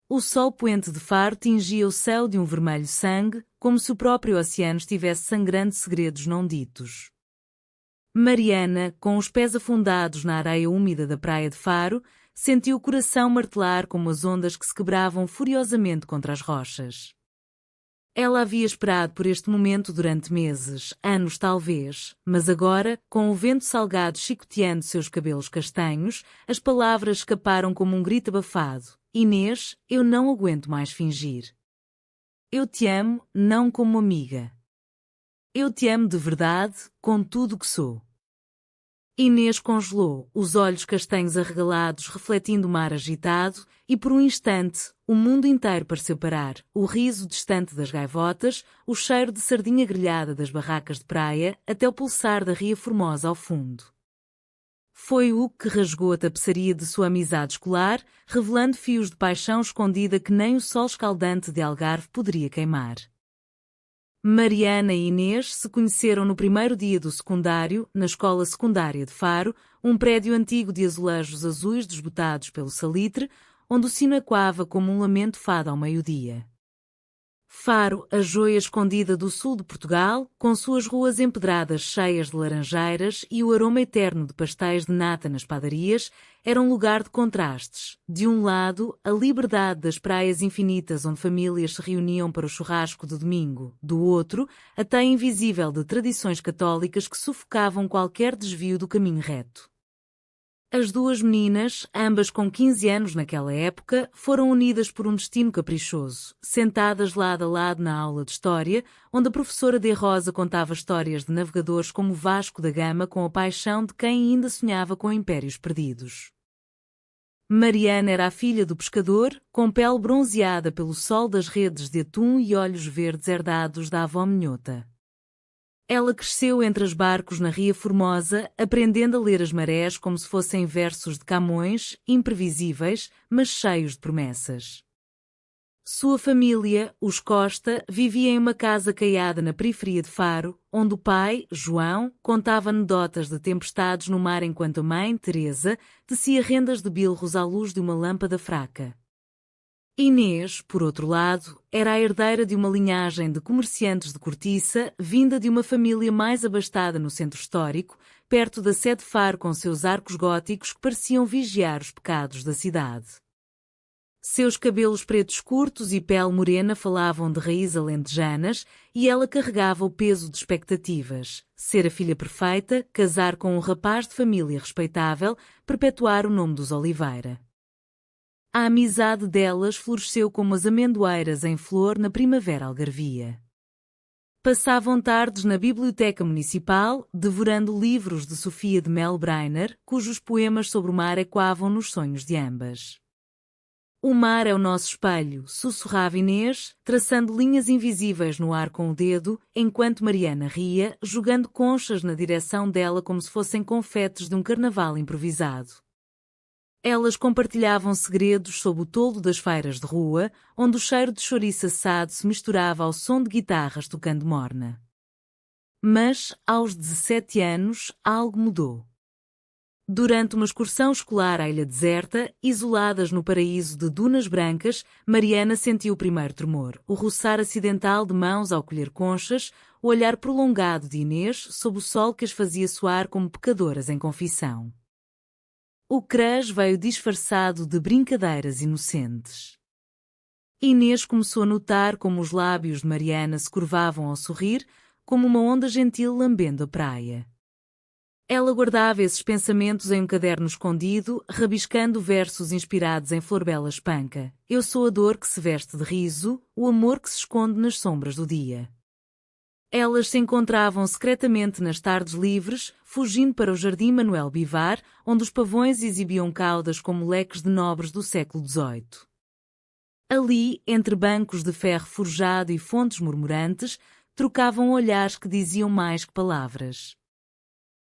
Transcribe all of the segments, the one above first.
O sol poente de Faro tingia o céu de um vermelho sangue, como se o próprio oceano estivesse sangrando segredos não ditos. Mariana, com os pés afundados na areia úmida da praia de Faro, sentiu o coração martelar como as ondas que se quebravam furiosamente contra as rochas. Ela havia esperado por este momento durante meses, anos talvez, mas agora, com o vento salgado chicoteando seus cabelos castanhos, as palavras escaparam como um grito abafado. Inês, eu não aguento mais fingir. Eu te amo, não como amiga. Eu te amo de verdade, com tudo o que sou. Inês congelou, os olhos castanhos arregalados refletindo o mar agitado, e por um instante, o mundo inteiro pareceu parar, o riso distante das gaivotas, o cheiro de sardinha grelhada das barracas de praia, até o pulsar da Ria Formosa ao fundo. Foi o que rasgou a tapeçaria de sua amizade escolar, revelando fios de paixão escondida que nem o sol escaldante de Algarve poderia queimar. Mariana e Inês se conheceram no primeiro dia do secundário, na escola secundária de Faro, um prédio antigo de azulejos azuis desbotados pelo salitre, onde o sino ecoava como um lamento fado ao meio-dia. Faro, a joia escondida do sul de Portugal, com suas ruas empedradas cheias de laranjeiras e o aroma eterno de pastéis de nata nas padarias, era um lugar de contrastes. De um lado, a liberdade das praias infinitas onde famílias se reuniam para o churrasco de domingo. Do outro, a teia invisível de tradições católicas que sufocavam qualquer desvio do caminho reto. As duas meninas, ambas com 15 anos naquela época, foram unidas por um destino caprichoso, sentadas lado a lado na aula de História, onde a professora de Rosa contava histórias de navegadores como Vasco da Gama com a paixão de quem ainda sonhava com impérios perdidos. Mariana era a filha do pescador, com pele bronzeada pelo sol das redes de atum e olhos verdes herdados da avó minhota. Ela cresceu entre os barcos na Ria Formosa, aprendendo a ler as marés como se fossem versos de Camões, imprevisíveis, mas cheios de promessas. Sua família, os Costa, vivia em uma casa caiada na periferia de Faro, onde o pai, João, contava anedotas de tempestades no mar enquanto a mãe, Teresa, tecia rendas de bilros à luz de uma lâmpada fraca. Inês, por outro lado, era a herdeira de uma linhagem de comerciantes de cortiça, vinda de uma família mais abastada no centro histórico, perto da sede Faro com seus arcos góticos que pareciam vigiar os pecados da cidade. Seus cabelos pretos curtos e pele morena falavam de raízes alentejanas e ela carregava o peso de expectativas. Ser a filha perfeita, casar com um rapaz de família respeitável, perpetuar o nome dos Oliveira. A amizade delas floresceu como as amendoeiras em flor na primavera algarvia. Passavam tardes na biblioteca municipal, devorando livros de Sofia de Melbrenner, cujos poemas sobre o mar ecoavam nos sonhos de ambas. O mar é o nosso espelho, sussurrava Inês, traçando linhas invisíveis no ar com o dedo, enquanto Mariana ria, jogando conchas na direção dela como se fossem confetes de um carnaval improvisado. Elas compartilhavam segredos sob o toldo das feiras de rua, onde o cheiro de chouriço assado se misturava ao som de guitarras tocando morna. Mas, aos 17 anos, algo mudou. Durante uma excursão escolar à ilha deserta, isoladas no paraíso de dunas brancas, Mariana sentiu o primeiro tremor, o roçar acidental de mãos ao colher conchas, o olhar prolongado de Inês sob o sol que as fazia soar como pecadoras em confissão. O crush veio disfarçado de brincadeiras inocentes. Inês começou a notar como os lábios de Mariana se curvavam ao sorrir, como uma onda gentil lambendo a praia. Ela guardava esses pensamentos em um caderno escondido, rabiscando versos inspirados em Florbela Espanca. Eu sou a dor que se veste de riso, o amor que se esconde nas sombras do dia. Elas se encontravam secretamente nas tardes livres, fugindo para o Jardim Manuel Bivar, onde os pavões exibiam caudas como leques de nobres do século XVIII. Ali, entre bancos de ferro forjado e fontes murmurantes, trocavam olhares que diziam mais que palavras.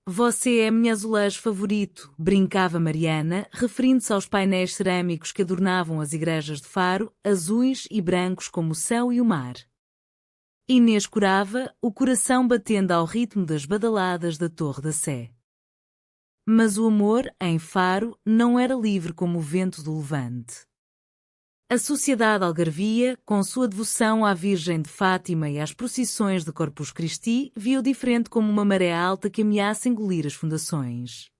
Você é meu azulejo favorito, brincava Mariana, referindo-se aos painéis cerâmicos que adornavam as igrejas de Faro, azuis e brancos como o céu e o mar. Inês corava, o coração batendo ao ritmo das badaladas da Torre da Sé. Mas o amor, em Faro, não era livre como o vento do levante. A sociedade algarvia, com sua devoção à Virgem de Fátima e às procissões de Corpus Christi, viu diferente como uma maré alta que ameaça engolir as fundações.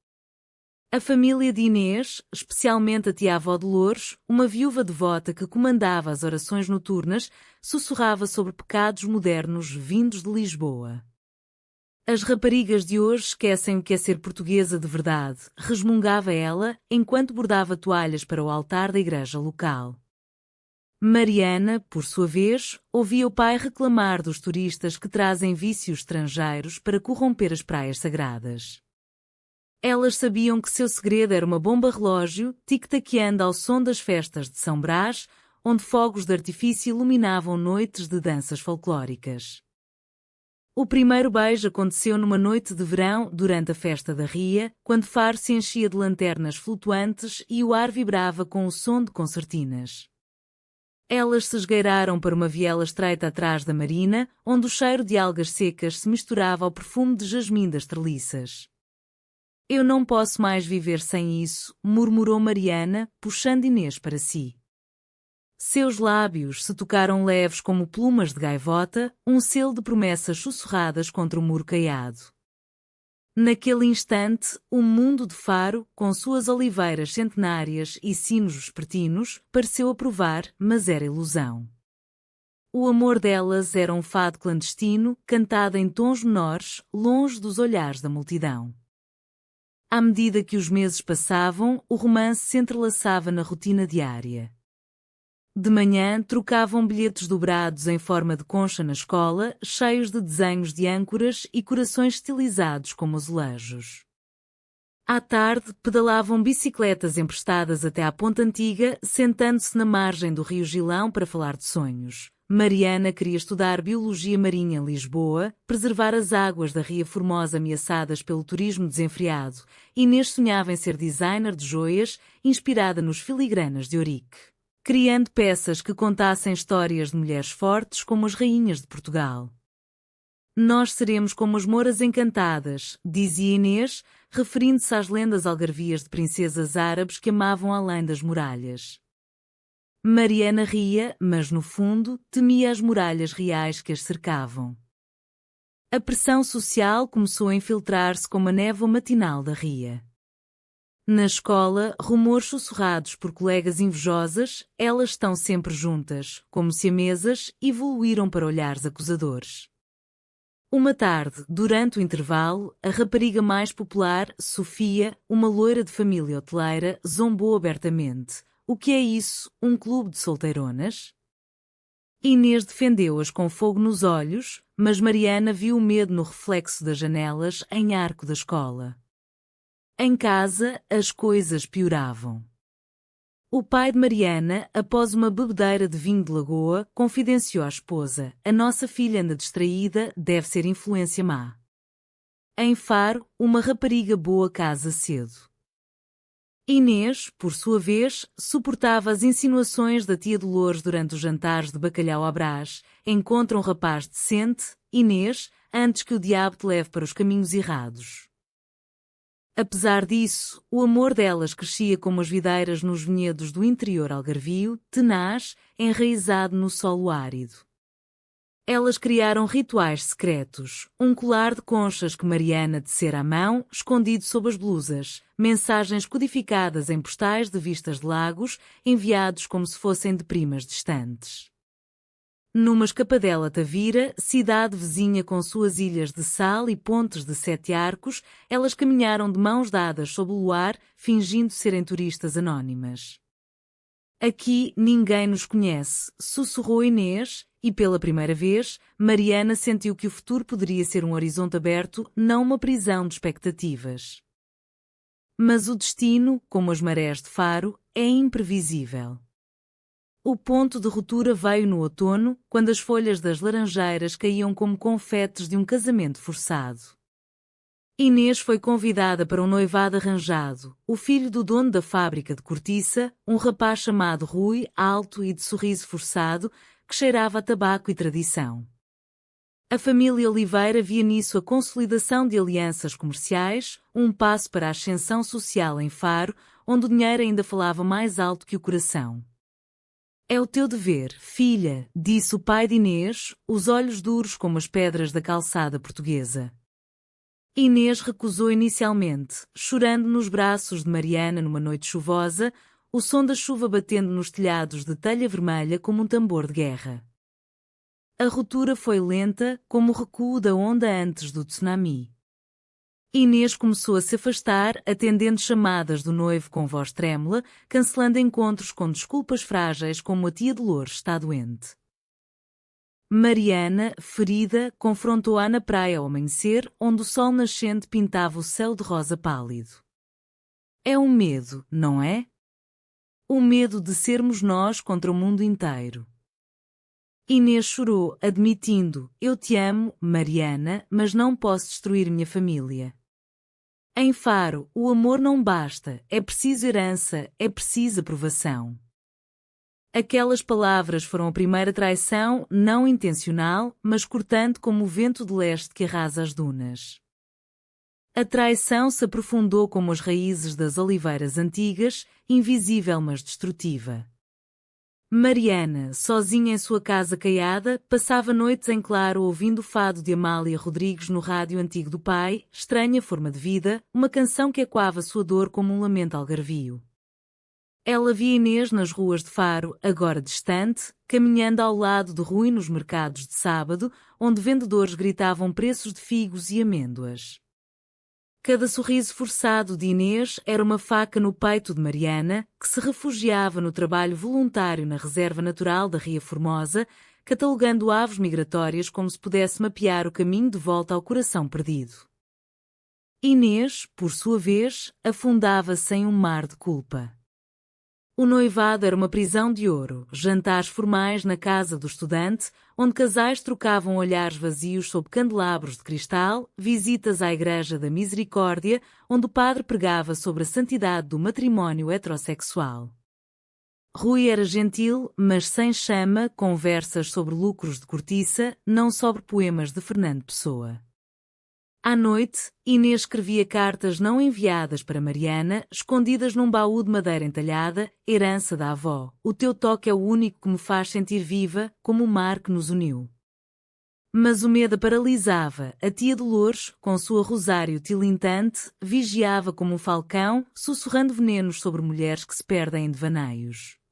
A família de Inês, especialmente a tia-avó Dolores, uma viúva devota que comandava as orações noturnas, sussurrava sobre pecados modernos vindos de Lisboa. As raparigas de hoje esquecem o que é ser portuguesa de verdade, resmungava ela, enquanto bordava toalhas para o altar da igreja local. Mariana, por sua vez, ouvia o pai reclamar dos turistas que trazem vícios estrangeiros para corromper as praias sagradas. Elas sabiam que seu segredo era uma bomba-relógio, tic-taqueando ao som das festas de São Brás, onde fogos de artifício iluminavam noites de danças folclóricas. O primeiro beijo aconteceu numa noite de verão, durante a festa da Ria, quando Faro se enchia de lanternas flutuantes e o ar vibrava com o som de concertinas. Elas se esgueiraram para uma viela estreita atrás da marina, onde o cheiro de algas secas se misturava ao perfume de jasmim das treliças. Eu não posso mais viver sem isso, murmurou Mariana, puxando Inês para si. Seus lábios se tocaram leves como plumas de gaivota, um selo de promessas sussurradas contra o muro caiado. Naquele instante, o mundo de Faro, com suas oliveiras centenárias e sinos vespertinos, pareceu aprovar, mas era ilusão. O amor delas era um fado clandestino, cantado em tons menores, longe dos olhares da multidão. À medida que os meses passavam, o romance se entrelaçava na rotina diária. De manhã, trocavam bilhetes dobrados em forma de concha na escola, cheios de desenhos de âncoras e corações estilizados como azulejos. À tarde, pedalavam bicicletas emprestadas até à Ponte Antiga, sentando-se na margem do rio Gilão para falar de sonhos. Mariana queria estudar biologia marinha em Lisboa, preservar as águas da Ria Formosa ameaçadas pelo turismo desenfreado. Inês sonhava em ser designer de joias, inspirada nos filigranas de Ourique, criando peças que contassem histórias de mulheres fortes como as rainhas de Portugal. Nós seremos como as Mouras Encantadas, dizia Inês, referindo-se às lendas algarvias de princesas árabes que amavam além das muralhas. Mariana ria, mas no fundo temia as muralhas reais que as cercavam. A pressão social começou a infiltrar-se como a névoa matinal da Ria. Na escola, rumores sussurrados por colegas invejosas, elas estão sempre juntas, como siamesas, evoluíram para olhares acusadores. Uma tarde, durante o intervalo, a rapariga mais popular, Sofia, uma loira de família hoteleira, zombou abertamente. O que é isso, um clube de solteironas? Inês defendeu-as com fogo nos olhos, mas Mariana viu o medo no reflexo das janelas em arco da escola. Em casa, as coisas pioravam. O pai de Mariana, após uma bebedeira de vinho de lagoa, confidenciou à esposa: a nossa filha anda distraída, deve ser influência má. Em Faro, uma rapariga boa casa cedo. Inês, por sua vez, suportava as insinuações da tia Dolores durante os jantares de bacalhau à Brás. Encontra um rapaz decente, Inês, antes que o diabo te leve para os caminhos errados. Apesar disso, o amor delas crescia como as videiras nos vinhedos do interior algarvio, tenaz, enraizado no solo árido. Elas criaram rituais secretos, um colar de conchas que Mariana tecera à mão, escondido sob as blusas, mensagens codificadas em postais de vistas de lagos, enviados como se fossem de primas distantes. Numa escapadela Tavira, cidade vizinha com suas ilhas de sal e pontes de 7 arcos, elas caminharam de mãos dadas sob o luar, fingindo serem turistas anónimas. Aqui ninguém nos conhece, sussurrou Inês, e pela primeira vez, Mariana sentiu que o futuro poderia ser um horizonte aberto, não uma prisão de expectativas. Mas o destino, como as marés de Faro, é imprevisível. O ponto de ruptura veio no outono, quando as folhas das laranjeiras caíam como confetes de um casamento forçado. Inês foi convidada para um noivado arranjado, o filho do dono da fábrica de cortiça, um rapaz chamado Rui, alto e de sorriso forçado, que cheirava a tabaco e tradição. A família Oliveira via nisso a consolidação de alianças comerciais, um passo para a ascensão social em Faro, onde o dinheiro ainda falava mais alto que o coração. É o teu dever, filha, disse o pai de Inês, os olhos duros como as pedras da calçada portuguesa. Inês recusou inicialmente, chorando nos braços de Mariana numa noite chuvosa, o som da chuva batendo nos telhados de telha vermelha como um tambor de guerra. A ruptura foi lenta, como o recuo da onda antes do tsunami. Inês começou a se afastar, atendendo chamadas do noivo com voz trêmula, cancelando encontros com desculpas frágeis como a tia Dolores está doente. Mariana, ferida, confrontou-a na praia ao amanhecer, onde o sol nascente pintava o céu de rosa pálido. É um medo, não é? O medo de sermos nós contra o mundo inteiro. Inês chorou, admitindo: eu te amo, Mariana, mas não posso destruir minha família. Em Faro, o amor não basta, é preciso herança, é preciso aprovação. Aquelas palavras foram a primeira traição, não intencional, mas cortante como o vento de leste que arrasa as dunas. A traição se aprofundou como as raízes das oliveiras antigas, invisível mas destrutiva. Mariana, sozinha em sua casa caiada, passava noites em claro ouvindo o fado de Amália Rodrigues no rádio antigo do pai, Estranha Forma de Vida, uma canção que ecoava sua dor como um lamento algarvio. Ela via Inês nas ruas de Faro, agora distante, caminhando ao lado de Rui nos mercados de sábado, onde vendedores gritavam preços de figos e amêndoas. Cada sorriso forçado de Inês era uma faca no peito de Mariana, que se refugiava no trabalho voluntário na Reserva Natural da Ria Formosa, catalogando aves migratórias como se pudesse mapear o caminho de volta ao coração perdido. Inês, por sua vez, afundava-se em um mar de culpa. O noivado era uma prisão de ouro, jantares formais na casa do estudante, onde casais trocavam olhares vazios sob candelabros de cristal, visitas à Igreja da Misericórdia, onde o padre pregava sobre a santidade do matrimónio heterossexual. Rui era gentil, mas sem chama, conversas sobre lucros de cortiça, não sobre poemas de Fernando Pessoa. À noite, Inês escrevia cartas não enviadas para Mariana, escondidas num baú de madeira entalhada, herança da avó. O teu toque é o único que me faz sentir viva, como o mar que nos uniu. Mas o medo a paralisava. A tia Dolores, com sua rosário tilintante, vigiava como um falcão, sussurrando venenos sobre mulheres que se perdem em devaneios.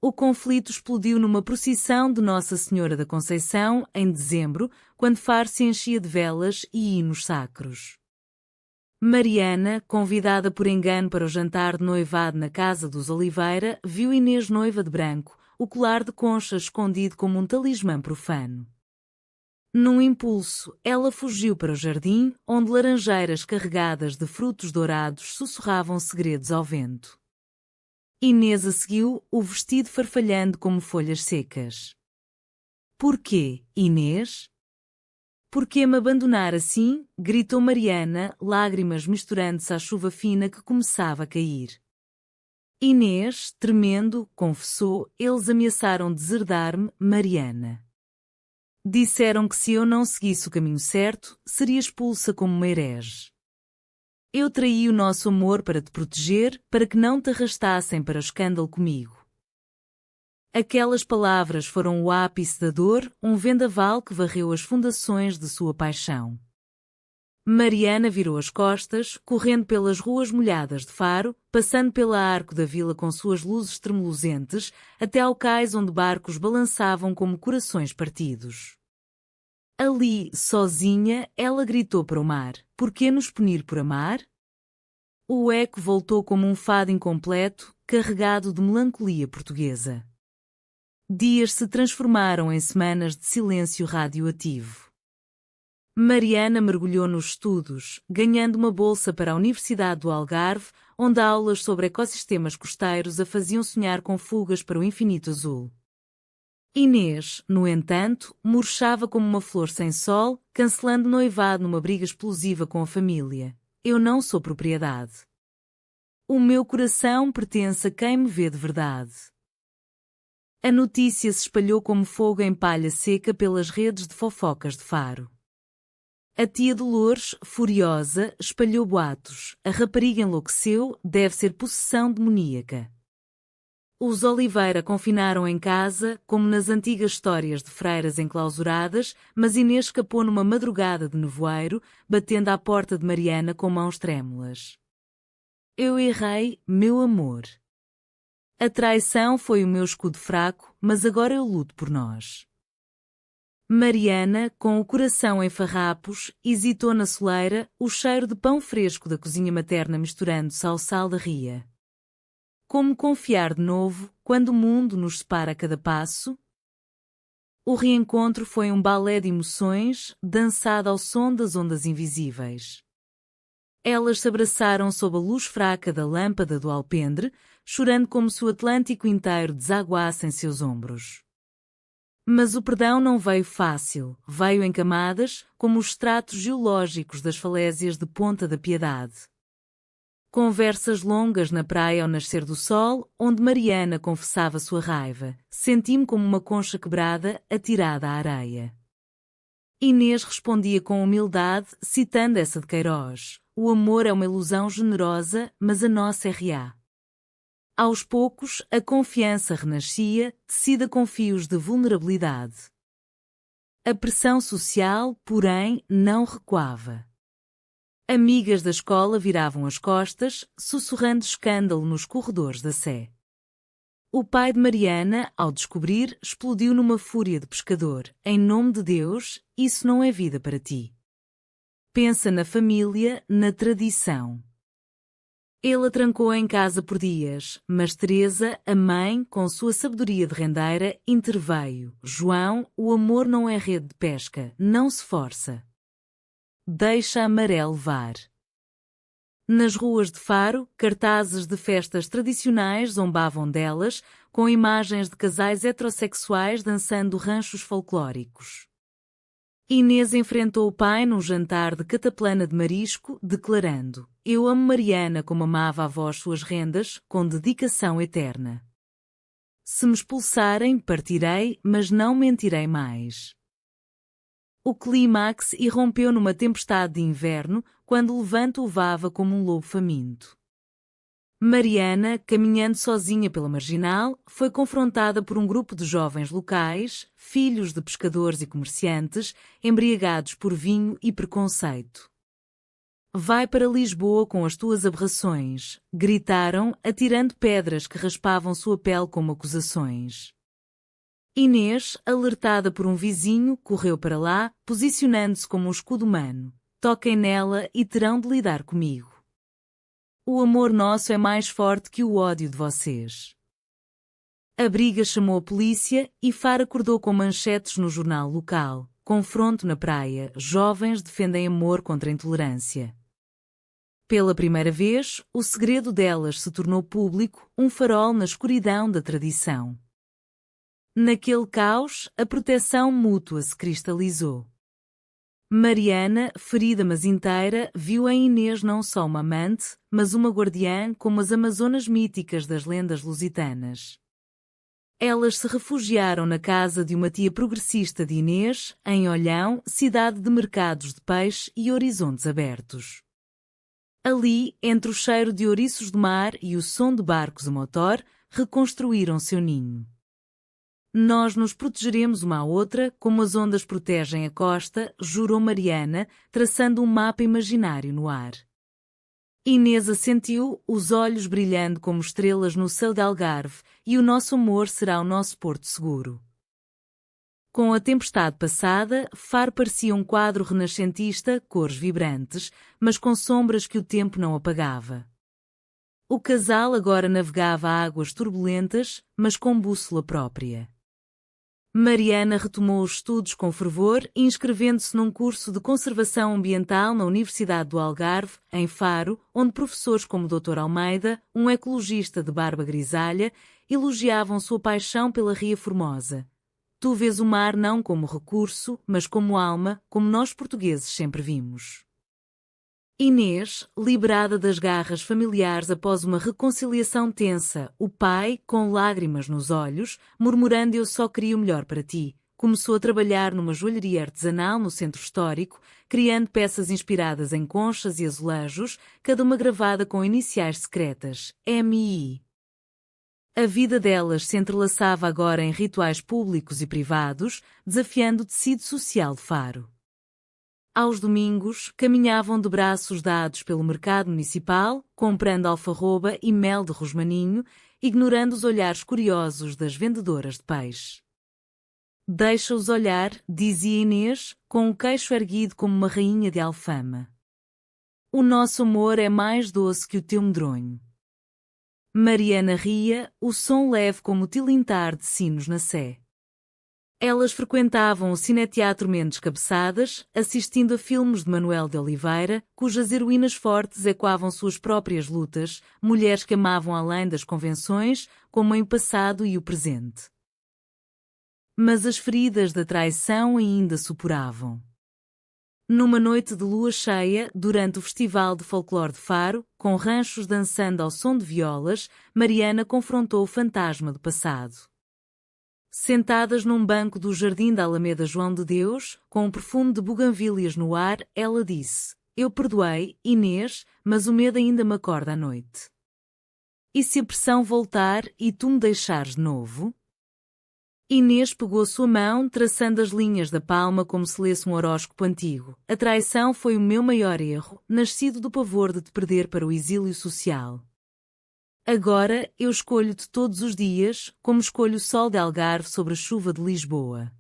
O conflito explodiu numa procissão de Nossa Senhora da Conceição, em dezembro, quando Faro se enchia de velas e hinos sacros. Mariana, convidada por engano para o jantar de noivado na casa dos Oliveira, viu Inês noiva de branco, o colar de concha escondido como um talismã profano. Num impulso, ela fugiu para o jardim, onde laranjeiras carregadas de frutos dourados sussurravam segredos ao vento. Inês a seguiu, o vestido farfalhando como folhas secas. Porquê, Inês? Porquê me abandonar assim? Gritou Mariana, lágrimas misturando-se à chuva fina que começava a cair. Inês, tremendo, confessou: eles ameaçaram deserdar-me, Mariana. Disseram que se eu não seguisse o caminho certo, seria expulsa como uma herege. Eu traí o nosso amor para te proteger, para que não te arrastassem para o escândalo comigo. Aquelas palavras foram o ápice da dor, um vendaval que varreu as fundações de sua paixão. Mariana virou as costas, correndo pelas ruas molhadas de Faro, passando pela Arco da Vila com suas luzes tremulosentes, até ao cais onde barcos balançavam como corações partidos. Ali, sozinha, ela gritou para o mar: por que nos punir por amar? O eco voltou como um fado incompleto, carregado de melancolia portuguesa. Dias se transformaram em semanas de silêncio radioativo. Mariana mergulhou nos estudos, ganhando uma bolsa para a Universidade do Algarve, onde aulas sobre ecossistemas costeiros a faziam sonhar com fugas para o infinito azul. Inês, no entanto, murchava como uma flor sem sol, cancelando noivado numa briga explosiva com a família. Eu não sou propriedade. O meu coração pertence a quem me vê de verdade. A notícia se espalhou como fogo em palha seca pelas redes de fofocas de Faro. A tia Dolores, furiosa, espalhou boatos. A rapariga enlouqueceu, deve ser possessão demoníaca. Os Oliveira confinaram em casa, como nas antigas histórias de freiras enclausuradas, mas Inês escapou numa madrugada de nevoeiro, batendo à porta de Mariana com mãos trêmulas. Eu errei, meu amor. A traição foi o meu escudo fraco, mas agora eu luto por nós. Mariana, com o coração em farrapos, hesitou na soleira, o cheiro de pão fresco da cozinha materna misturando-se ao sal da ria. Como confiar de novo, quando o mundo nos separa a cada passo? O reencontro foi um balé de emoções, dançado ao som das ondas invisíveis. Elas se abraçaram sob a luz fraca da lâmpada do alpendre, chorando como se o Atlântico inteiro desaguasse em seus ombros. Mas o perdão não veio fácil, veio em camadas, como os estratos geológicos das falésias de Ponta da Piedade. Conversas longas na praia ao nascer do sol, onde Mariana confessava sua raiva. Senti-me como uma concha quebrada, atirada à areia. Inês respondia com humildade, citando essa de Queiroz: o amor é uma ilusão generosa, mas a nossa é real. Aos poucos, a confiança renascia, tecida com fios de vulnerabilidade. A pressão social, porém, não recuava. Amigas da escola viravam as costas, sussurrando escândalo nos corredores da Sé. O pai de Mariana, ao descobrir, explodiu numa fúria de pescador. Em nome de Deus, isso não é vida para ti. Pensa na família, na tradição. Ele a trancou em casa por dias, mas Teresa, a mãe, com sua sabedoria de rendeira, interveio. João, o amor não é rede de pesca, não se força. Deixa a maré levar. Nas ruas de Faro, cartazes de festas tradicionais zombavam delas, com imagens de casais heterossexuais dançando ranchos folclóricos. Inês enfrentou o pai num jantar de cataplana de marisco, declarando: eu amo Mariana como amava a vós suas rendas, com dedicação eterna. Se me expulsarem, partirei, mas não mentirei mais. O clímax irrompeu numa tempestade de inverno, quando o Levante levava como um lobo faminto. Mariana, caminhando sozinha pela marginal, foi confrontada por um grupo de jovens locais, filhos de pescadores e comerciantes, embriagados por vinho e preconceito. Vai para Lisboa com as tuas aberrações, gritaram, atirando pedras que raspavam sua pele como acusações. Inês, alertada por um vizinho, correu para lá, posicionando-se como um escudo humano. Toquem nela e terão de lidar comigo. O amor nosso é mais forte que o ódio de vocês. A briga chamou a polícia e Faro acordou com manchetes no jornal local. Confronto na praia, jovens defendem amor contra a intolerância. Pela primeira vez, o segredo delas se tornou público, um farol na escuridão da tradição. Naquele caos, a proteção mútua se cristalizou. Mariana, ferida mas inteira, viu em Inês não só uma amante, mas uma guardiã como as amazonas míticas das lendas lusitanas. Elas se refugiaram na casa de uma tia progressista de Inês, em Olhão, cidade de mercados de peixe e horizontes abertos. Ali, entre o cheiro de ouriços do mar e o som de barcos a motor, reconstruíram seu ninho. Nós nos protegeremos uma à outra, como as ondas protegem a costa, jurou Mariana, traçando um mapa imaginário no ar. Inês assentiu, os olhos brilhando como estrelas no céu de Algarve, e o nosso amor será o nosso porto seguro. Com a tempestade passada, Faro parecia um quadro renascentista, cores vibrantes, mas com sombras que o tempo não apagava. O casal agora navegava a águas turbulentas, mas com bússola própria. Mariana retomou os estudos com fervor, inscrevendo-se num curso de conservação ambiental na Universidade do Algarve, em Faro, onde professores como Dr. Almeida, um ecologista de barba grisalha, elogiavam sua paixão pela Ria Formosa. Tu vês o mar não como recurso, mas como alma, como nós portugueses sempre vimos. Inês, liberada das garras familiares após uma reconciliação tensa, o pai, com lágrimas nos olhos, murmurando eu só queria o melhor para ti, começou a trabalhar numa joalheria artesanal no centro histórico, criando peças inspiradas em conchas e azulejos, cada uma gravada com iniciais secretas, MI. A vida delas se entrelaçava agora em rituais públicos e privados, desafiando o tecido social de Faro. Aos domingos, caminhavam de braços dados pelo mercado municipal, comprando alfarroba e mel de rosmaninho, ignorando os olhares curiosos das vendedoras de peixe. Deixa-os olhar, dizia Inês, com o queixo erguido como uma rainha de Alfama. O nosso amor é mais doce que o teu medronho. Mariana ria, o som leve como o tilintar de sinos na sé. Elas frequentavam o Cineteatro Mendes Cabeçadas, assistindo a filmes de Manuel de Oliveira, cujas heroínas fortes ecoavam suas próprias lutas, mulheres que amavam além das convenções, como em o passado e o presente. Mas as feridas da traição ainda supuravam. Numa noite de lua cheia, durante o Festival de Folclore de Faro, com ranchos dançando ao som de violas, Mariana confrontou o fantasma do passado. Sentadas num banco do jardim da Alameda João de Deus, com um perfume de buganvílias no ar, ela disse: "Eu perdoei, Inês, mas o medo ainda me acorda à noite. E se a pressão voltar e tu me deixares de novo?" Inês pegou sua mão, traçando as linhas da palma como se lesse um horóscopo antigo. "A traição foi o meu maior erro, nascido do pavor de te perder para o exílio social. Agora eu escolho-te todos os dias, como escolho o sol de Algarve sobre a chuva de Lisboa."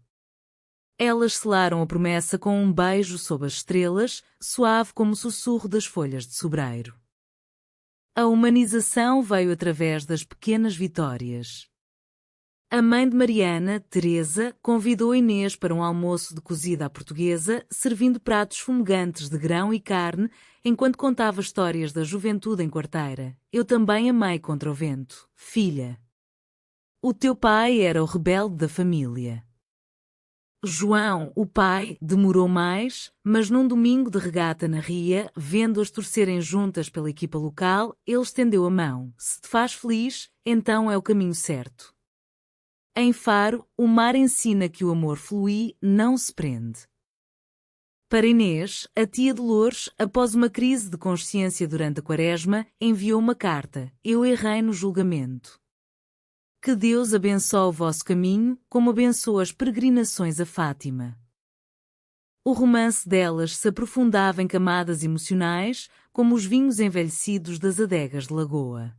Elas selaram a promessa com um beijo sob as estrelas, suave como o sussurro das folhas de sobreiro. A humanização veio através das pequenas vitórias. A mãe de Mariana, Teresa, convidou Inês para um almoço de cozida à portuguesa, servindo pratos fumegantes de grão e carne, enquanto contava histórias da juventude em Quarteira. "Eu também amei contra o vento, filha. O teu pai era o rebelde da família." João, o pai, demorou mais, mas num domingo de regata na ria, vendo-as torcerem juntas pela equipa local, ele estendeu a mão. "Se te faz feliz, então é o caminho certo." Em Faro, o mar ensina que o amor flui, não se prende. Para Inês, a tia Dolores, após uma crise de consciência durante a Quaresma, enviou uma carta: "Eu errei no julgamento. Que Deus abençoe o vosso caminho, como abençoa as peregrinações a Fátima." O romance delas se aprofundava em camadas emocionais, como os vinhos envelhecidos das adegas de Lagoa.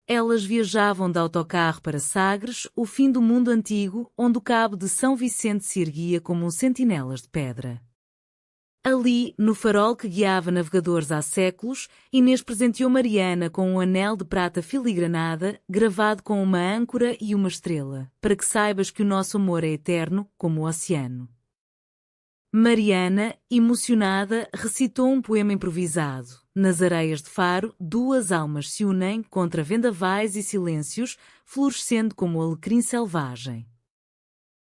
Elas viajavam de autocarro para Sagres, o fim do mundo antigo, onde o cabo de São Vicente se erguia como um sentinelas de pedra. Ali, no farol que guiava navegadores há séculos, Inês presenteou Mariana com um anel de prata filigranada, gravado com uma âncora e uma estrela, para que saibas que o nosso amor é eterno, como o oceano. Mariana, emocionada, recitou um poema improvisado. Nas areias de Faro, duas almas se unem contra vendavais e silêncios, florescendo como o alecrim selvagem.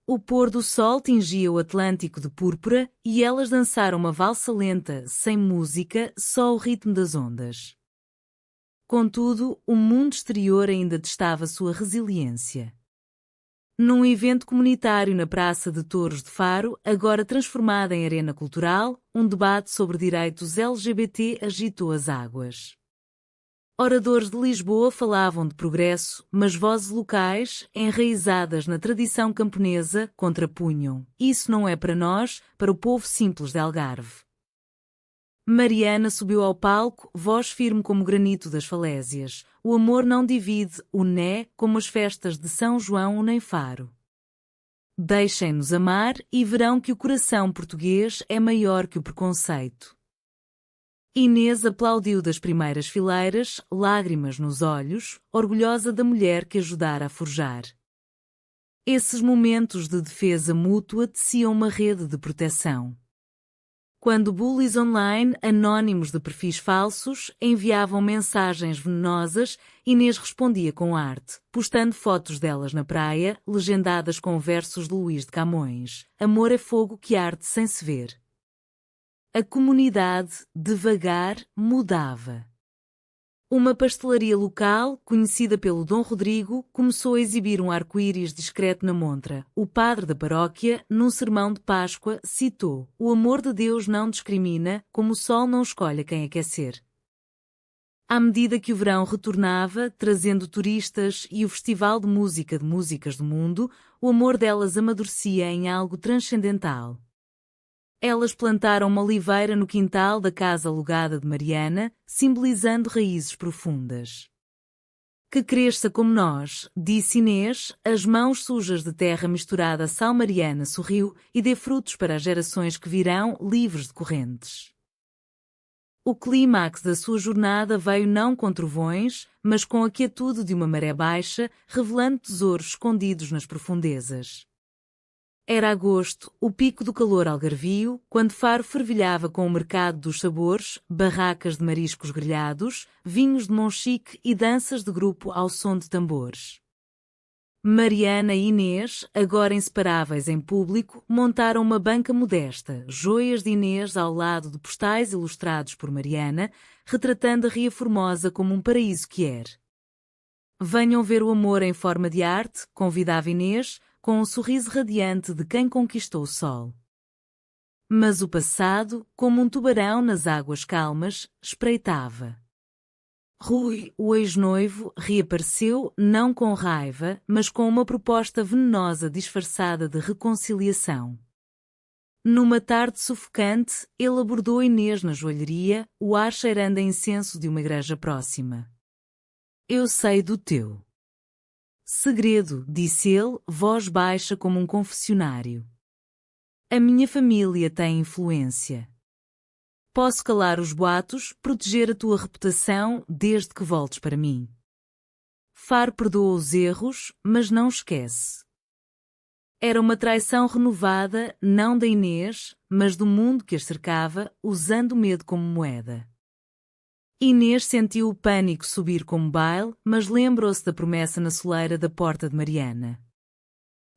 O pôr do sol tingia o Atlântico de púrpura e elas dançaram uma valsa lenta, sem música, só o ritmo das ondas. Contudo, o mundo exterior ainda testava sua resiliência. Num evento comunitário na Praça de Touros de Faro, agora transformada em arena cultural, um debate sobre direitos LGBT agitou as águas. Oradores de Lisboa falavam de progresso, mas vozes locais, enraizadas na tradição camponesa, contrapunham: "Isso não é para nós, para o povo simples de Algarve." Mariana subiu ao palco, voz firme como o granito das falésias: "O amor não divide, une, como as festas de São João unem Faro. Deixem-nos amar e verão que o coração português é maior que o preconceito." Inês aplaudiu das primeiras fileiras, lágrimas nos olhos, orgulhosa da mulher que ajudara a forjar. Esses momentos de defesa mútua teciam uma rede de proteção. Quando bullies online, anónimos de perfis falsos, enviavam mensagens venenosas, Inês respondia com arte, postando fotos delas na praia, legendadas com versos de Luís de Camões: "Amor é fogo que arde sem se ver." A comunidade, devagar, mudava. Uma pastelaria local, conhecida pelo Dom Rodrigo, começou a exibir um arco-íris discreto na montra. O padre da paróquia, num sermão de Páscoa, citou: "O amor de Deus não discrimina, como o sol não escolhe quem aquecer." À medida que o verão retornava, trazendo turistas e o Festival de Músicas do Mundo, o amor delas amadurecia em algo transcendental. Elas plantaram uma oliveira no quintal da casa alugada de Mariana, simbolizando raízes profundas. Que cresça como nós, disse Inês, as mãos sujas de terra misturada a sal. Mariana sorriu e dê frutos para as gerações que virão, livres de correntes. O clímax da sua jornada veio não com trovões, mas com a quietude de uma maré baixa, revelando tesouros escondidos nas profundezas. Era agosto, o pico do calor algarvio, quando Faro fervilhava com o mercado dos sabores, barracas de mariscos grelhados, vinhos de Monchique e danças de grupo ao som de tambores. Mariana e Inês, agora inseparáveis em público, montaram uma banca modesta, joias de Inês ao lado de postais ilustrados por Mariana, retratando a Ria Formosa como um paraíso que era. Venham ver o amor em forma de arte, convidava Inês, com um sorriso radiante de quem conquistou o sol. Mas o passado, como um tubarão nas águas calmas, espreitava. Rui, o ex-noivo, reapareceu não com raiva, mas com uma proposta venenosa disfarçada de reconciliação. Numa tarde sufocante, ele abordou Inês na joalheria, o ar cheirando a incenso de uma igreja próxima. Eu sei do teu segredo, disse ele, voz baixa como um confessionário. A minha família tem influência. Posso calar os boatos, proteger a tua reputação, desde que voltes para mim. Faro perdoa os erros, mas não esquece. Era uma traição renovada, não da Inês, mas do mundo que as cercava, usando o medo como moeda. Inês sentiu o pânico subir como baile, mas lembrou-se da promessa na soleira da porta de Mariana.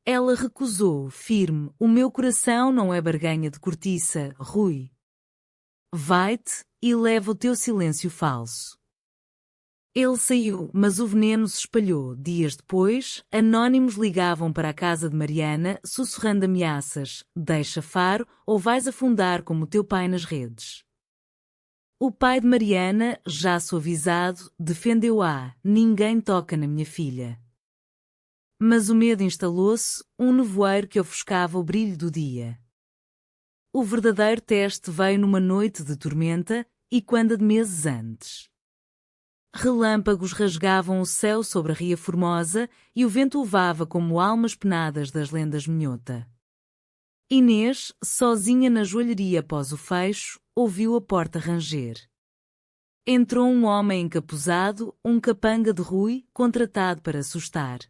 Ela recusou, firme, o meu coração não é barganha de cortiça, Rui. Vai-te e leva o teu silêncio falso. Ele saiu, mas o veneno se espalhou. Dias depois, anónimos ligavam para a casa de Mariana, sussurrando ameaças, deixa Faro ou vais afundar como o teu pai nas redes. O pai de Mariana, já suavizado, defendeu-a, ninguém toca na minha filha. Mas o medo instalou-se, um nevoeiro que ofuscava o brilho do dia. O verdadeiro teste veio numa noite de tormenta, e quando de meses antes. Relâmpagos rasgavam o céu sobre a Ria Formosa, e o vento levava como almas penadas das lendas minhota. Inês, sozinha na joalheria após o fecho, ouviu a porta ranger. Entrou um homem encapuzado, um capanga de Rui, contratado para assustar.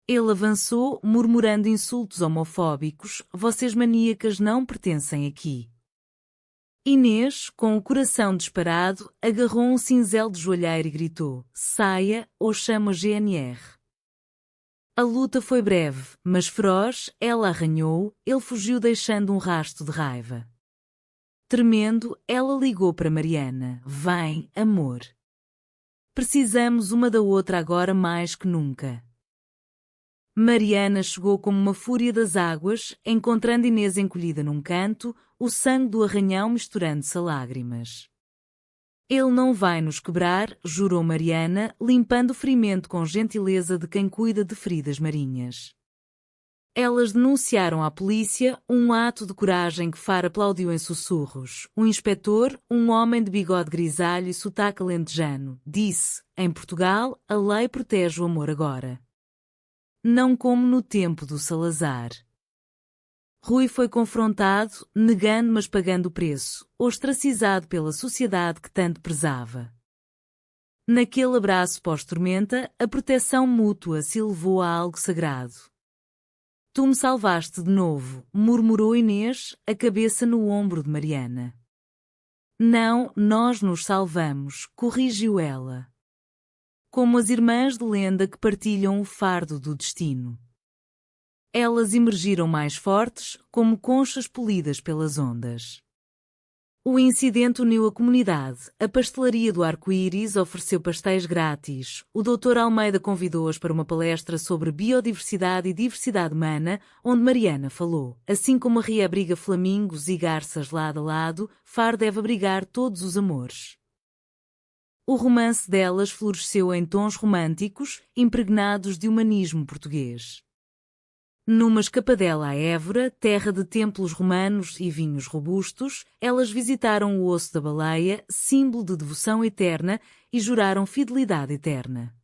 Ele avançou, murmurando insultos homofóbicos, vocês maníacas não pertencem aqui. Inês, com o coração disparado, agarrou um cinzel de joalheiro e gritou, saia ou chamo a GNR. A luta foi breve, mas feroz, ela arranhou, ele fugiu deixando um rasto de raiva. Tremendo, ela ligou para Mariana, vem, amor. Precisamos uma da outra agora mais que nunca. Mariana chegou como uma fúria das águas, encontrando Inês encolhida num canto, o sangue do arranhão misturando-se a lágrimas. Ele não vai nos quebrar, jurou Mariana, limpando o ferimento com gentileza de quem cuida de feridas marinhas. Elas denunciaram à polícia um ato de coragem que Faro aplaudiu em sussurros. Um inspetor, um homem de bigode grisalho e sotaque alentejano, disse, em Portugal, a lei protege o amor agora. Não como no tempo do Salazar. Rui foi confrontado, negando mas pagando o preço, ostracizado pela sociedade que tanto prezava. Naquele abraço pós-tormenta, a proteção mútua se elevou a algo sagrado. Tu me salvaste de novo, murmurou Inês, a cabeça no ombro de Mariana. Não, nós nos salvamos, corrigiu ela. Como as irmãs de lenda que partilham o fardo do destino. Elas emergiram mais fortes, como conchas polidas pelas ondas. O incidente uniu a comunidade. A pastelaria do Arco-Íris ofereceu pastéis grátis. O Dr. Almeida convidou-as para uma palestra sobre biodiversidade e diversidade humana, onde Mariana falou. Assim como a ria abriga flamingos e garças lado a lado, Faro deve abrigar todos os amores. O romance delas floresceu em tons românticos, impregnados de humanismo português. Numa escapadela a Évora, terra de templos romanos e vinhos robustos, elas visitaram o osso da baleia, símbolo de devoção eterna, e juraram fidelidade eterna.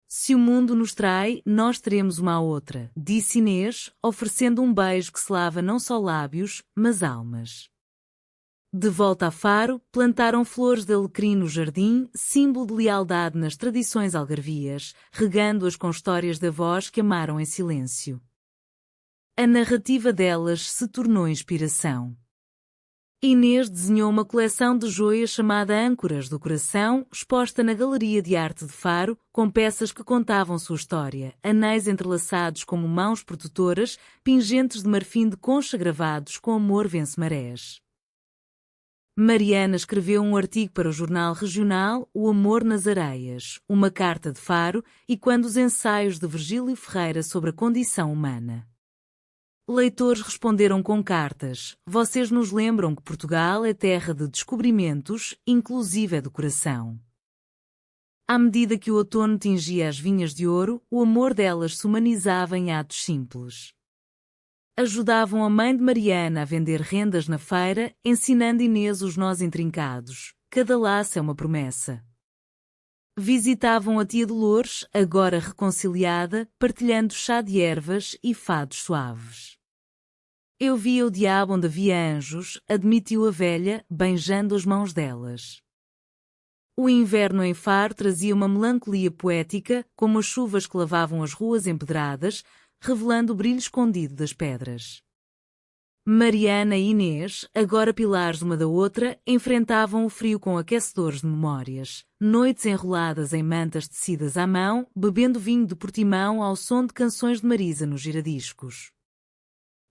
Se o mundo nos trai, nós teremos uma à outra, disse Inês, oferecendo um beijo que selava não só lábios, mas almas. De volta a Faro, plantaram flores de alecrim no jardim, símbolo de lealdade nas tradições algarvias, regando-as com histórias de avós que amaram em silêncio. A narrativa delas se tornou inspiração. Inês desenhou uma coleção de joias chamada Âncoras do Coração, exposta na Galeria de Arte de Faro, com peças que contavam sua história, anéis entrelaçados como mãos protetoras, pingentes de marfim de concha gravados com amor vence marés. Mariana escreveu um artigo para o jornal regional O Amor nas Areias, uma carta de Faro e quando os ensaios de Virgílio Ferreira sobre a condição humana. Leitores responderam com cartas. Vocês nos lembram que Portugal é terra de descobrimentos, inclusive é do coração. À medida que o outono tingia as vinhas de ouro, o amor delas se humanizava em atos simples. Ajudavam a mãe de Mariana a vender rendas na feira, ensinando Inês os nós intrincados. Cada laço é uma promessa. Visitavam a tia Dolores, agora reconciliada, partilhando chá de ervas e fados suaves. Eu via o diabo onde havia anjos, admitiu a velha, beijando as mãos delas. O inverno em Faro trazia uma melancolia poética, como as chuvas que lavavam as ruas empedradas, revelando o brilho escondido das pedras. Mariana e Inês, agora pilares uma da outra, enfrentavam o frio com aquecedores de memórias, noites enroladas em mantas tecidas à mão, bebendo vinho de Portimão ao som de canções de Marisa nos giradiscos.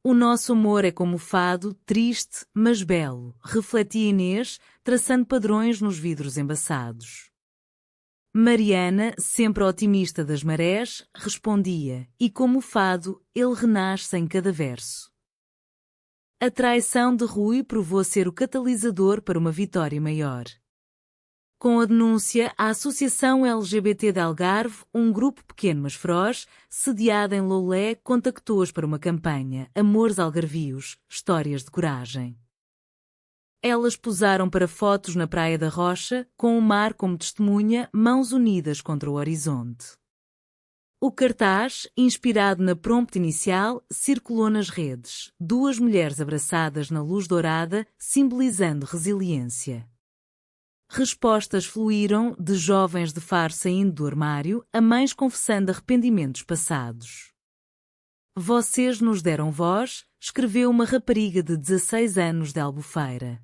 O nosso amor é como o fado, triste, mas belo, refletia Inês, traçando padrões nos vidros embaçados. Mariana, sempre otimista das marés, respondia, e como o fado, ele renasce em cada verso. A traição de Rui provou ser o catalisador para uma vitória maior. Com a denúncia, a Associação LGBT de Algarve, um grupo pequeno mas feroz, sediado em Loulé, contactou-as para uma campanha Amores Algarvios, Histórias de Coragem. Elas posaram para fotos na Praia da Rocha, com o mar como testemunha, mãos unidas contra o horizonte. O cartaz, inspirado na prompta inicial, circulou nas redes, duas mulheres abraçadas na luz dourada, simbolizando resiliência. Respostas fluíram, de jovens de Faro saindo do armário, a mães confessando arrependimentos passados. Vocês nos deram voz, escreveu uma rapariga de 16 anos de Albufeira.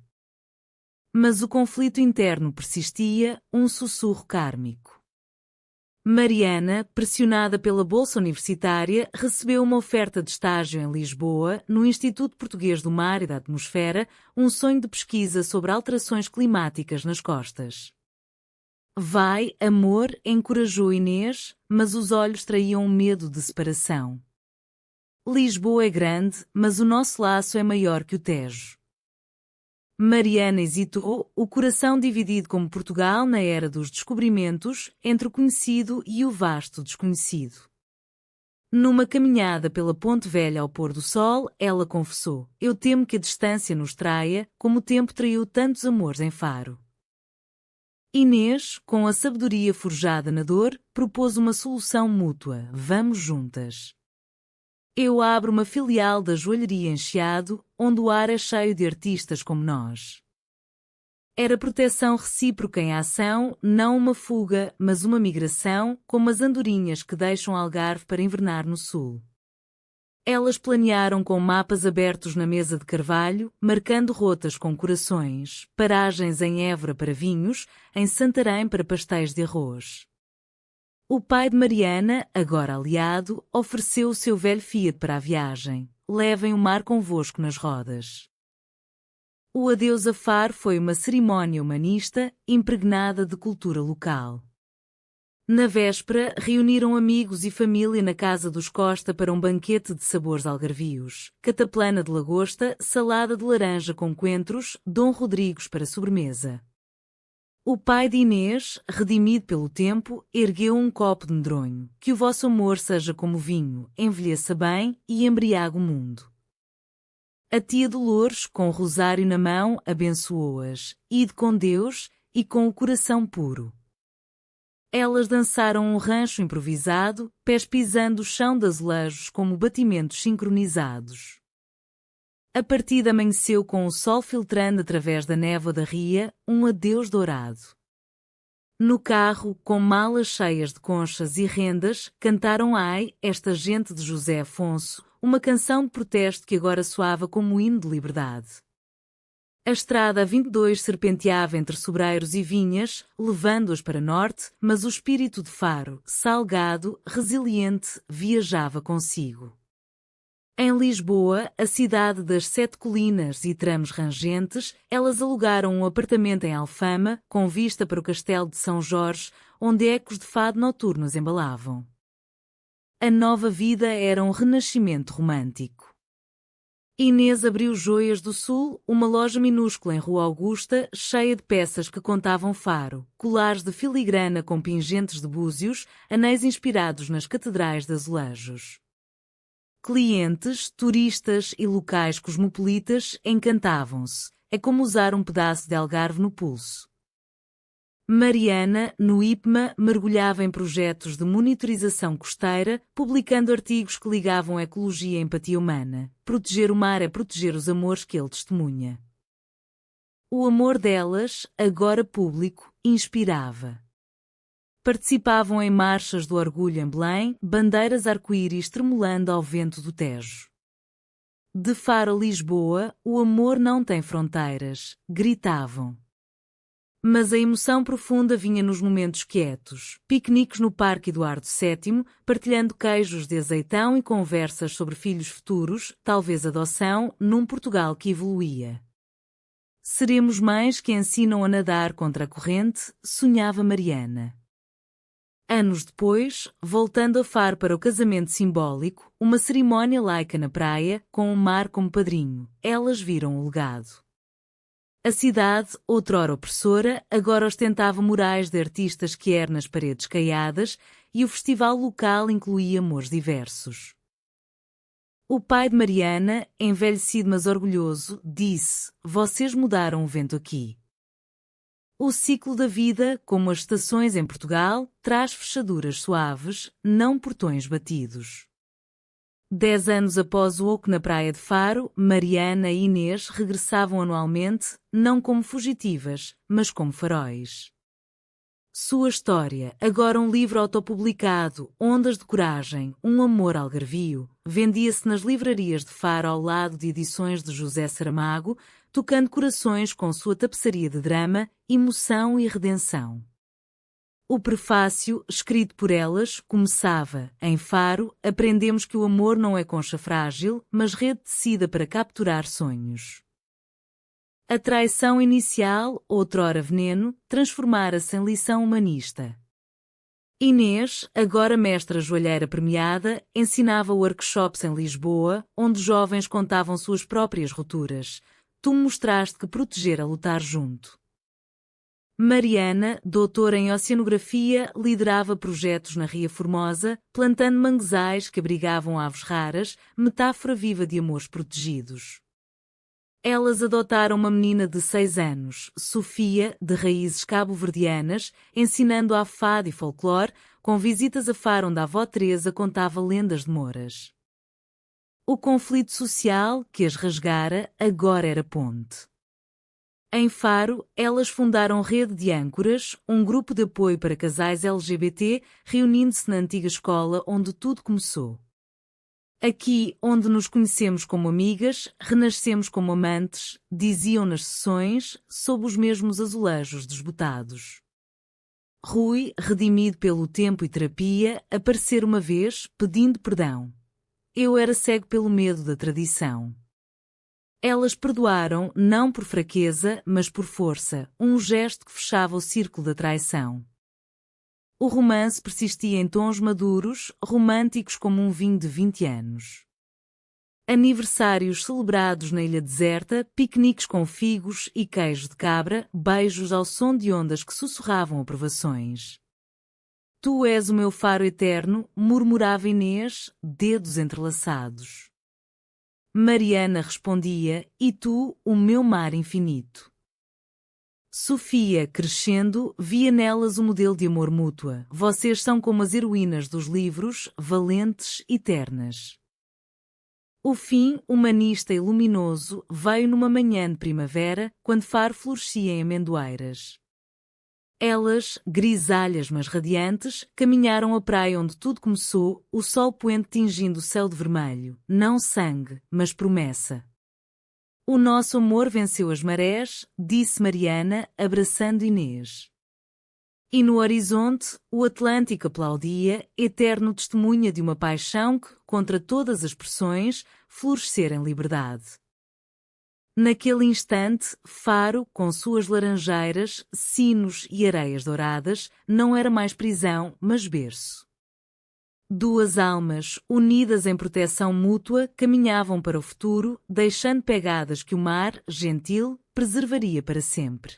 Mas o conflito interno persistia, um sussurro kármico. Mariana, pressionada pela bolsa universitária, recebeu uma oferta de estágio em Lisboa, no Instituto Português do Mar e da Atmosfera, um sonho de pesquisa sobre alterações climáticas nas costas. Vai, amor, encorajou Inês, mas os olhos traíam um medo de separação. Lisboa é grande, mas o nosso laço é maior que o Tejo. Mariana hesitou, o coração dividido como Portugal na era dos descobrimentos, entre o conhecido e o vasto desconhecido. Numa caminhada pela Ponte Velha ao pôr do sol, ela confessou, eu temo que a distância nos traia, como o tempo traiu tantos amores em Faro. Inês, com a sabedoria forjada na dor, propôs uma solução mútua, vamos juntas. Eu abro uma filial da joalheria em Chiado, onde o ar é cheio de artistas como nós. Era proteção recíproca em ação, não uma fuga, mas uma migração, como as andorinhas que deixam Algarve para invernar no sul. Elas planearam com mapas abertos na mesa de carvalho, marcando rotas com corações, paragens em Évora para vinhos, em Santarém para pastéis de arroz. O pai de Mariana, agora aliado, ofereceu o seu velho Fiat para a viagem. Levem o mar convosco nas rodas. O adeus a Faro foi uma cerimónia humanista, impregnada de cultura local. Na véspera, reuniram amigos e família na casa dos Costa para um banquete de sabores algarvios. Cataplana de lagosta, salada de laranja com coentros, Dom Rodrigos para sobremesa. O pai de Inês, redimido pelo tempo, ergueu um copo de medronho. Que o vosso amor seja como vinho, envelheça bem e embriague o mundo. A tia Dolores, com o rosário na mão, abençoou-as. Ide com Deus e com o coração puro. Elas dançaram um rancho improvisado, pés pisando o chão de azulejos como batimentos sincronizados. A partida amanheceu com o sol filtrando através da névoa da ria, um adeus dourado. No carro, com malas cheias de conchas e rendas, cantaram Ai, esta gente de José Afonso, uma canção de protesto que agora soava como hino de liberdade. A estrada A22 serpenteava entre sobreiros e vinhas, levando-as para norte, mas o espírito de Faro, salgado, resiliente, viajava consigo. Em Lisboa, a cidade das 7 colinas e tramos rangentes, elas alugaram um apartamento em Alfama, com vista para o castelo de São Jorge, onde ecos de fado noturnos embalavam. A nova vida era um renascimento romântico. Inês abriu Joias do Sul, uma loja minúscula em Rua Augusta, cheia de peças que contavam Faro, colares de filigrana com pingentes de búzios, anéis inspirados nas catedrais de azulejos. Clientes, turistas e locais cosmopolitas encantavam-se. É como usar um pedaço de Algarve no pulso. Mariana, no IPMA, mergulhava em projetos de monitorização costeira, publicando artigos que ligavam a ecologia e a empatia humana. Proteger o mar é proteger os amores que ele testemunha. O amor delas, agora público, inspirava. Participavam em marchas do orgulho em Belém, bandeiras arco-íris tremulando ao vento do Tejo. De Faro a Lisboa, o amor não tem fronteiras, gritavam. Mas a emoção profunda vinha nos momentos quietos, piqueniques no Parque Eduardo VII, partilhando queijos de azeitão e conversas sobre filhos futuros, talvez adoção, num Portugal que evoluía. Seremos mães que ensinam a nadar contra a corrente, sonhava Mariana. Anos depois, voltando a Faro para o casamento simbólico, uma cerimónia laica na praia, com o mar como padrinho, elas viram o legado. A cidade, outrora opressora, agora ostentava murais de artistas quer nas paredes caiadas, e o festival local incluía amores diversos. O pai de Mariana, envelhecido mas orgulhoso, disse: "Vocês mudaram o vento aqui." O ciclo da vida, como as estações em Portugal, traz fechaduras suaves, não portões batidos. 10 anos após o oco na praia de Faro, Mariana e Inês regressavam anualmente, não como fugitivas, mas como faróis. Sua história, agora um livro autopublicado, Ondas de Coragem, um amor algarvio, vendia-se nas livrarias de Faro ao lado de edições de José Saramago, tocando corações com sua tapeçaria de drama, emoção e redenção. O prefácio, escrito por elas, começava: "Em Faro, aprendemos que o amor não é concha frágil, mas rede tecida para capturar sonhos." A traição inicial, outrora veneno, transformara-se em lição humanista. Inês, agora mestra joalheira premiada, ensinava workshops em Lisboa, onde jovens contavam suas próprias rupturas. Tu me mostraste que proteger é lutar junto. Mariana, doutora em oceanografia, liderava projetos na Ria Formosa, plantando manguezais que abrigavam aves raras, metáfora viva de amores protegidos. Elas adotaram uma menina de 6 anos, Sofia, de raízes cabo-verdianas, ensinando-a fado e folclore, com visitas a Faro onde a avó Teresa contava lendas de moras. O conflito social, que as rasgara, agora era ponte. Em Faro, elas fundaram Rede de Âncoras, um grupo de apoio para casais LGBT, reunindo-se na antiga escola onde tudo começou. Aqui, onde nos conhecemos como amigas, renascemos como amantes, diziam nas sessões, sob os mesmos azulejos desbotados. Rui, redimido pelo tempo e terapia, aparecera uma vez, pedindo perdão. Eu era cego pelo medo da tradição. Elas perdoaram, não por fraqueza, mas por força, um gesto que fechava o círculo da traição. O romance persistia em tons maduros, românticos como um vinho de 20 anos. Aniversários celebrados na ilha deserta, piqueniques com figos e queijo de cabra, beijos ao som de ondas que sussurravam aprovações. Tu és o meu faro eterno, murmurava Inês, dedos entrelaçados. Mariana respondia, e tu, o meu mar infinito. Sofia, crescendo, via nelas o modelo de amor mútua. Vocês são como as heroínas dos livros, valentes e ternas. O fim, humanista e luminoso, veio numa manhã de primavera, quando Faro florescia em amendoeiras. Elas, grisalhas mas radiantes, caminharam à praia onde tudo começou, o sol poente tingindo o céu de vermelho, não sangue, mas promessa. O nosso amor venceu as marés, disse Mariana, abraçando Inês. E no horizonte, o Atlântico aplaudia, eterno testemunha de uma paixão que, contra todas as pressões, florescera em liberdade. Naquele instante, Faro, com suas laranjeiras, sinos e areias douradas, não era mais prisão, mas berço. Duas almas, unidas em proteção mútua, caminhavam para o futuro, deixando pegadas que o mar, gentil, preservaria para sempre.